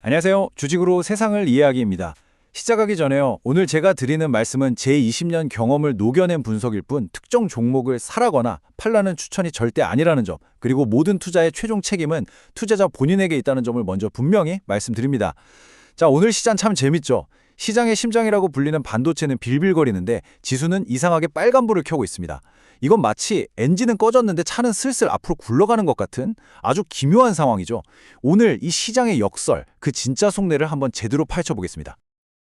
안녕하세요. 주식으로 세상을 이해하기입니다. 시작하기 전에요. 오늘 제가 드리는 말씀은 제 20년 경험을 녹여낸 분석일 뿐 특정 종목을 사라거나 팔라는 추천이 절대 아니라는 점, 그리고 모든 투자의 최종 책임은 투자자 본인에게 있다는 점을 먼저 분명히 말씀드립니다. 자, 오늘 시장 참 재밌죠? 시장의 심장이라고 불리는 반도체는 빌빌거리는데 지수는 이상하게 빨간불을 켜고 있습니다. 이건 마치 엔진은 꺼졌는데 차는 슬슬 앞으로 굴러가는 것 같은 아주 기묘한 상황이죠. 오늘 이 시장의 역설, 그 진짜 속내를 한번 제대로 파헤쳐보겠습니다.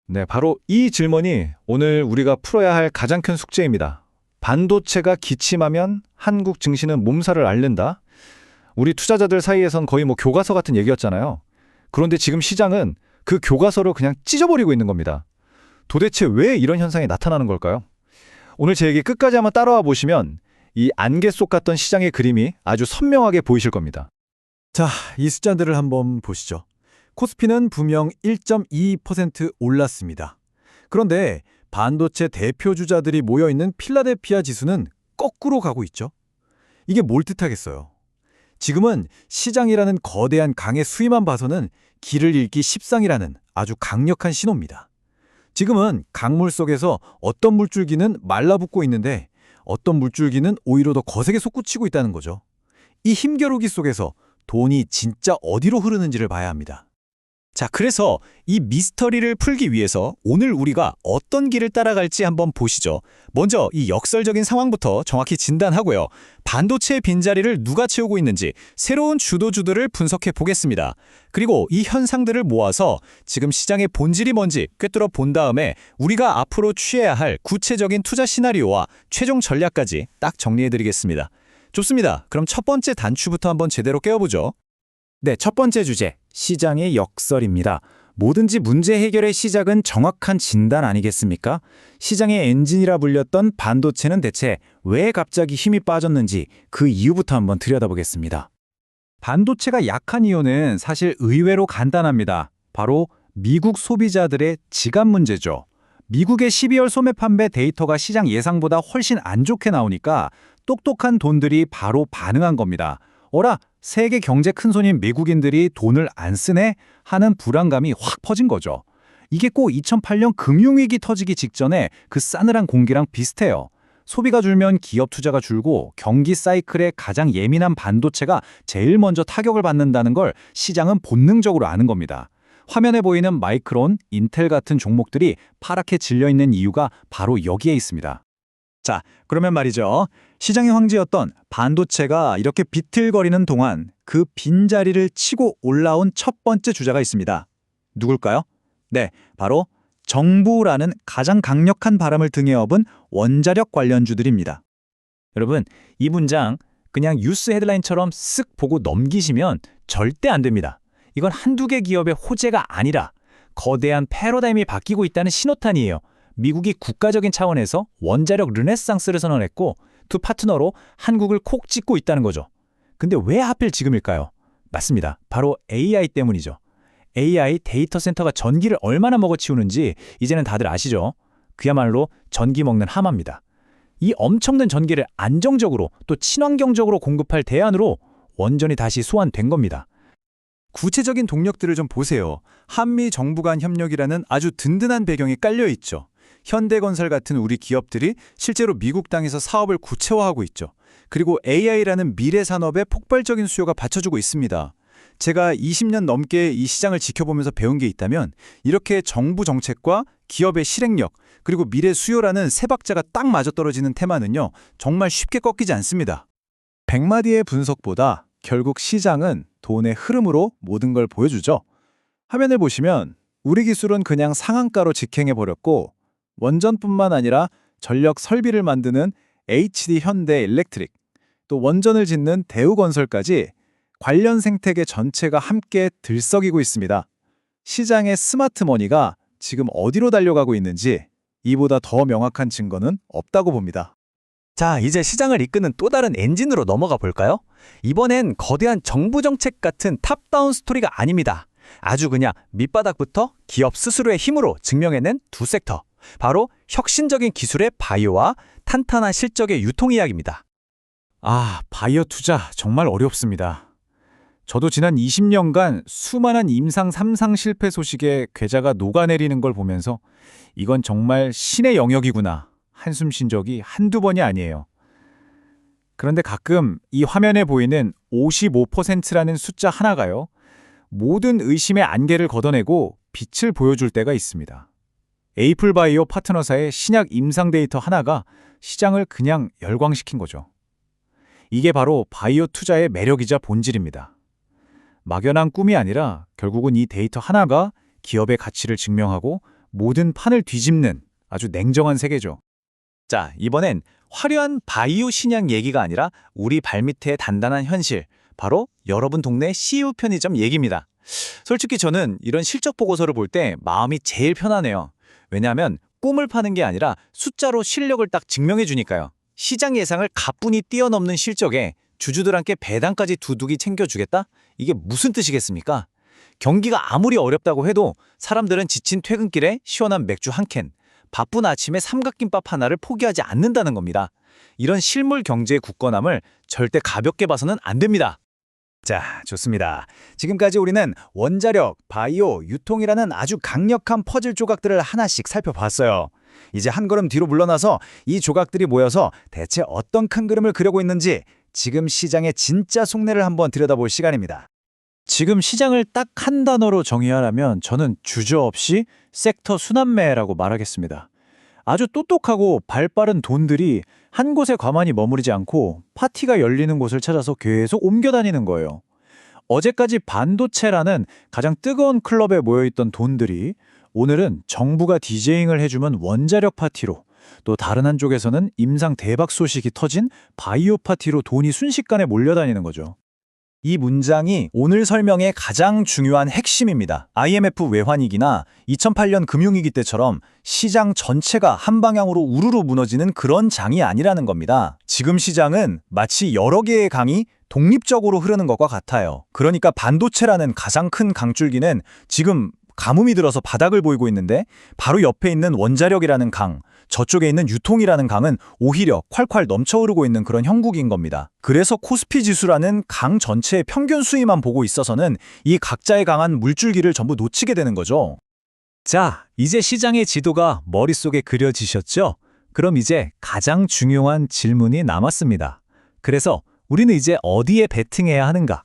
네, 바로 이 질문이 오늘 우리가 풀어야 할 가장 큰 숙제입니다. 반도체가 기침하면 한국 증시는 몸살을 앓는다? 우리 투자자들 사이에선 거의 교과서 같은 얘기였잖아요. 그런데 지금 시장은 그 교과서를 그냥 찢어버리고 있는 겁니다. 도대체 왜 이런 현상이 나타나는 걸까요? 오늘 제 얘기 끝까지 한번 따라와 보시면 이 안개 속 같던 시장의 그림이 아주 선명하게 보이실 겁니다. 자, 이 숫자들을 한번 보시죠. 코스피는 분명 1.22% 올랐습니다. 그런데 반도체 대표 주자들이 모여있는 필라델피아 지수는 거꾸로 가고 있죠. 이게 뭘 뜻하겠어요? 지금은 시장이라는 거대한 강의 수위만 봐서는 길을 잃기 십상이라는 아주 강력한 신호입니다. 지금은 강물 속에서 어떤 물줄기는 말라붙고 있는데 어떤 물줄기는 오히려 더 거세게 솟구치고 있다는 거죠. 이 힘겨루기 속에서 돈이 진짜 어디로 흐르는지를 봐야 합니다. 자, 그래서 이 미스터리를 풀기 위해서 오늘 우리가 어떤 길을 따라갈지 한번 보시죠. 먼저 이 역설적인 상황부터 정확히 진단하고요. 반도체의 빈자리를 누가 채우고 있는지 새로운 주도주들을 분석해 보겠습니다. 그리고 이 현상들을 모아서 지금 시장의 본질이 뭔지 꿰뚫어 본 다음에 우리가 앞으로 취해야 할 구체적인 투자 시나리오와 최종 전략까지 딱 정리해 드리겠습니다. 좋습니다. 그럼 첫 번째 단추부터 한번 제대로 깨워보죠. 네, 첫 번째 주제, 시장의 역설입니다. 뭐든지 문제 해결의 시작은 정확한 진단 아니겠습니까? 시장의 엔진이라 불렸던 반도체는 대체 왜 갑자기 힘이 빠졌는지 그 이유부터 한번 들여다보겠습니다. 반도체가 약한 이유는 사실 의외로 간단합니다. 바로 미국 소비자들의 지갑 문제죠. 미국의 12월 소매 판매 데이터가 시장 예상보다 훨씬 안 좋게 나오니까 똑똑한 돈들이 바로 반응한 겁니다. 어라, 세계 경제 큰손인 미국인들이 돈을 안 쓰네? 하는 불안감이 확 퍼진 거죠. 이게 꼭 2008년 금융위기 터지기 직전에 그 싸늘한 공기랑 비슷해요. 소비가 줄면 기업 투자가 줄고 경기 사이클에 가장 예민한 반도체가 제일 먼저 타격을 받는다는 걸 시장은 본능적으로 아는 겁니다. 화면에 보이는 마이크론, 인텔 같은 종목들이 파랗게 질려있는 이유가 바로 여기에 있습니다. 자, 그러면 말이죠. 시장의 황제였던 반도체가 이렇게 비틀거리는 동안 그 빈자리를 치고 올라온 첫 번째 주자가 있습니다. 누굴까요? 네, 바로 정부라는 가장 강력한 바람을 등에 업은 원자력 관련주들입니다. 여러분, 이 문장 그냥 뉴스 헤드라인처럼 쓱 보고 넘기시면 절대 안 됩니다. 이건 한두 개 기업의 호재가 아니라 거대한 패러다임이 바뀌고 있다는 신호탄이에요. 미국이 국가적인 차원에서 원자력 르네상스를 선언했고 두 파트너로 한국을 콕 찍고 있다는 거죠. 근데 왜 하필 지금일까요? 맞습니다. 바로 AI 때문이죠. AI 데이터 센터가 전기를 얼마나 먹어치우는지 이제는 다들 아시죠? 그야말로 전기 먹는 하마입니다. 이 엄청난 전기를 안정적으로 또 친환경적으로 공급할 대안으로 원전이 다시 소환된 겁니다. 구체적인 동력들을 좀 보세요. 한미 정부 간 협력이라는 아주 든든한 배경이 깔려 있죠. 현대건설 같은 우리 기업들이 실제로 미국 땅에서 사업을 구체화하고 있죠. 그리고 AI라는 미래 산업에 폭발적인 수요가 받쳐주고 있습니다. 제가 20년 넘게 이 시장을 지켜보면서 배운 게 있다면 이렇게 정부 정책과 기업의 실행력, 그리고 미래 수요라는 세 박자가 딱 맞아떨어지는 테마는요, 정말 쉽게 꺾이지 않습니다. 100마디의 분석보다 결국 시장은 돈의 흐름으로 모든 걸 보여주죠. 화면을 보시면 우리 기술은 그냥 상한가로 직행해버렸고 원전뿐만 아니라 전력 설비를 만드는 HD 현대 일렉트릭, 또 원전을 짓는 대우건설까지 관련 생태계 전체가 함께 들썩이고 있습니다. 시장의 스마트머니가 지금 어디로 달려가고 있는지 이보다 더 명확한 증거는 없다고 봅니다. 자, 이제 시장을 이끄는 또 다른 엔진으로 넘어가 볼까요? 이번엔 거대한 정부 정책 같은 탑다운 스토리가 아닙니다. 아주 그냥 밑바닥부터 기업 스스로의 힘으로 증명해낸 두 섹터. 바로 혁신적인 기술의 바이오와 탄탄한 실적의 유통 이야기입니다. 바이오 투자 정말 어렵습니다. 저도 지난 20년간 수많은 임상 3상 실패 소식에 계좌가 녹아내리는 걸 보면서 이건 정말 신의 영역이구나 한숨 쉰 적이 한두 번이 아니에요. 그런데 가끔 이 화면에 보이는 55%라는 숫자 하나가요. 모든 의심의 안개를 걷어내고 빛을 보여줄 때가 있습니다. 에이플바이오 파트너사의 신약 임상 데이터 하나가 시장을 그냥 열광시킨 거죠. 이게 바로 바이오 투자의 매력이자 본질입니다. 막연한 꿈이 아니라 결국은 이 데이터 하나가 기업의 가치를 증명하고 모든 판을 뒤집는 아주 냉정한 세계죠. 자, 이번엔 화려한 바이오 신약 얘기가 아니라 우리 발밑에 단단한 현실, 바로 여러분 동네 CU 편의점 얘기입니다. 솔직히 저는 이런 실적 보고서를 볼 때 마음이 제일 편하네요. 왜냐하면 꿈을 파는 게 아니라 숫자로 실력을 딱 증명해 주니까요. 시장 예상을 가뿐히 뛰어넘는 실적에 주주들한테 배당까지 두둑이 챙겨주겠다? 이게 무슨 뜻이겠습니까? 경기가 아무리 어렵다고 해도 사람들은 지친 퇴근길에 시원한 맥주 한 캔, 바쁜 아침에 삼각김밥 하나를 포기하지 않는다는 겁니다. 이런 실물 경제의 굳건함을 절대 가볍게 봐서는 안 됩니다. 자, 좋습니다. 지금까지 우리는 원자력, 바이오, 유통이라는 아주 강력한 퍼즐 조각들을 하나씩 살펴봤어요. 이제 한 걸음 뒤로 물러나서 이 조각들이 모여서 대체 어떤 큰 그림을 그리고 있는지 지금 시장의 진짜 속내를 한번 들여다볼 시간입니다. 지금 시장을 딱 한 단어로 정의하라면 저는 주저없이 섹터 순환매라고 말하겠습니다. 아주 똑똑하고 발빠른 돈들이 한 곳에 가만히 머무르지 않고 파티가 열리는 곳을 찾아서 계속 옮겨 다니는 거예요. 어제까지 반도체라는 가장 뜨거운 클럽에 모여있던 돈들이 오늘은 정부가 디제잉을 해주면 원자력 파티로, 또 다른 한쪽에서는 임상 대박 소식이 터진 바이오 파티로 돈이 순식간에 몰려다니는 거죠. 이 문장이 오늘 설명의 가장 중요한 핵심입니다. IMF 외환위기나 2008년 금융위기 때처럼 시장 전체가 한 방향으로 우르르 무너지는 그런 장이 아니라는 겁니다. 지금 시장은 마치 여러 개의 강이 독립적으로 흐르는 것과 같아요. 그러니까 반도체라는 가장 큰 강줄기는 지금 가뭄이 들어서 바닥을 보이고 있는데 바로 옆에 있는 원자력이라는 강, 저쪽에 있는 유통이라는 강은 오히려 콸콸 넘쳐흐르고 있는 그런 형국인 겁니다. 그래서 코스피 지수라는 강 전체의 평균 수위만 보고 있어서는 이 각자의 강한 물줄기를 전부 놓치게 되는 거죠. 자, 이제 시장의 지도가 머릿속에 그려지셨죠? 그럼 이제 가장 중요한 질문이 남았습니다. 그래서 우리는 이제 어디에 베팅해야 하는가?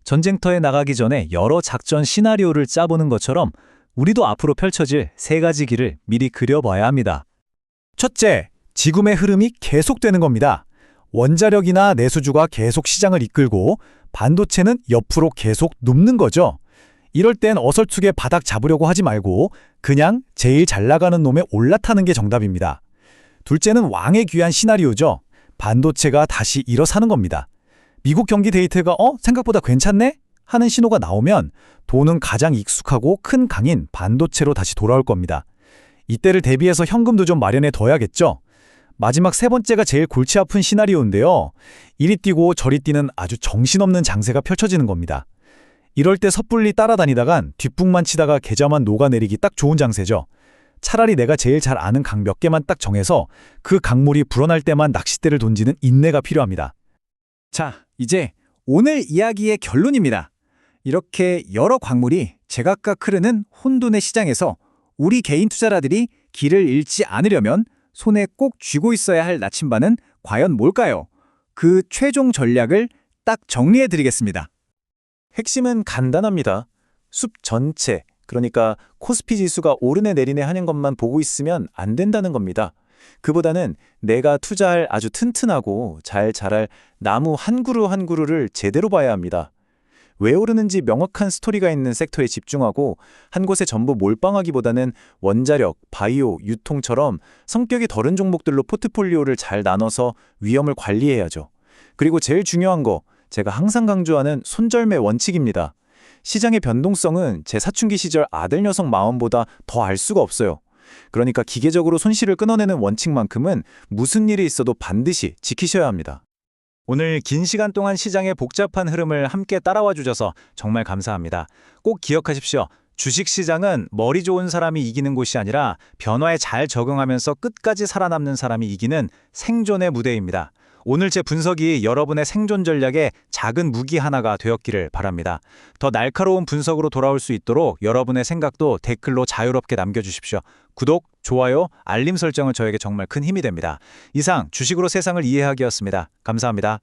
전쟁터에 나가기 전에 여러 작전 시나리오를 짜보는 것처럼 우리도 앞으로 펼쳐질 세 가지 길을 미리 그려봐야 합니다. 첫째, 지금의 흐름이 계속되는 겁니다. 원자력이나 내수주가 계속 시장을 이끌고 반도체는 옆으로 계속 눕는 거죠. 이럴 땐 어설프게 바닥 잡으려고 하지 말고 그냥 제일 잘 나가는 놈에 올라타는 게 정답입니다. 둘째는 왕의 귀한 시나리오죠. 반도체가 다시 일어서는 겁니다. 미국 경기 데이터가 생각보다 괜찮네? 하는 신호가 나오면 돈은 가장 익숙하고 큰 강인 반도체로 다시 돌아올 겁니다. 이때를 대비해서 현금도 좀 마련해 둬야겠죠. 마지막 세 번째가 제일 골치 아픈 시나리오인데요. 이리 뛰고 저리 뛰는 아주 정신없는 장세가 펼쳐지는 겁니다. 이럴 때 섣불리 따라다니다간 뒷북만 치다가 계좌만 녹아내리기 딱 좋은 장세죠. 차라리 내가 제일 잘 아는 강 몇 개만 딱 정해서 그 강물이 불어날 때만 낚싯대를 던지는 인내가 필요합니다. 자, 이제 오늘 이야기의 결론입니다. 이렇게 여러 광물이 제각각 흐르는 혼돈의 시장에서 우리 개인 투자자들이 길을 잃지 않으려면 손에 꼭 쥐고 있어야 할 나침반은 과연 뭘까요? 그 최종 전략을 딱 정리해드리겠습니다. 핵심은 간단합니다. 숲 전체, 그러니까 코스피 지수가 오르네 내리네 하는 것만 보고 있으면 안 된다는 겁니다. 그보다는 내가 투자할 아주 튼튼하고 잘 자랄 나무 한 그루 한 그루를 제대로 봐야 합니다. 왜 오르는지 명확한 스토리가 있는 섹터에 집중하고 한 곳에 전부 몰빵하기보다는 원자력, 바이오, 유통처럼 성격이 덜은 종목들로 포트폴리오를 잘 나눠서 위험을 관리해야죠. 그리고 제일 중요한 거, 제가 항상 강조하는 손절매 원칙입니다. 시장의 변동성은 제 사춘기 시절 아들 녀석 마음보다 더 알 수가 없어요. 그러니까 기계적으로 손실을 끊어내는 원칙만큼은 무슨 일이 있어도 반드시 지키셔야 합니다. 오늘 긴 시간 동안 시장의 복잡한 흐름을 함께 따라와 주셔서 정말 감사합니다. 꼭 기억하십시오. 주식시장은 머리 좋은 사람이 이기는 곳이 아니라 변화에 잘 적응하면서 끝까지 살아남는 사람이 이기는 생존의 무대입니다. 오늘 제 분석이 여러분의 생존 전략에 작은 무기 하나가 되었기를 바랍니다. 더 날카로운 분석으로 돌아올 수 있도록 여러분의 생각도 댓글로 자유롭게 남겨주십시오. 구독, 좋아요, 알림 설정은 저에게 정말 큰 힘이 됩니다. 이상 주식으로 세상을 이해하기였습니다. 감사합니다.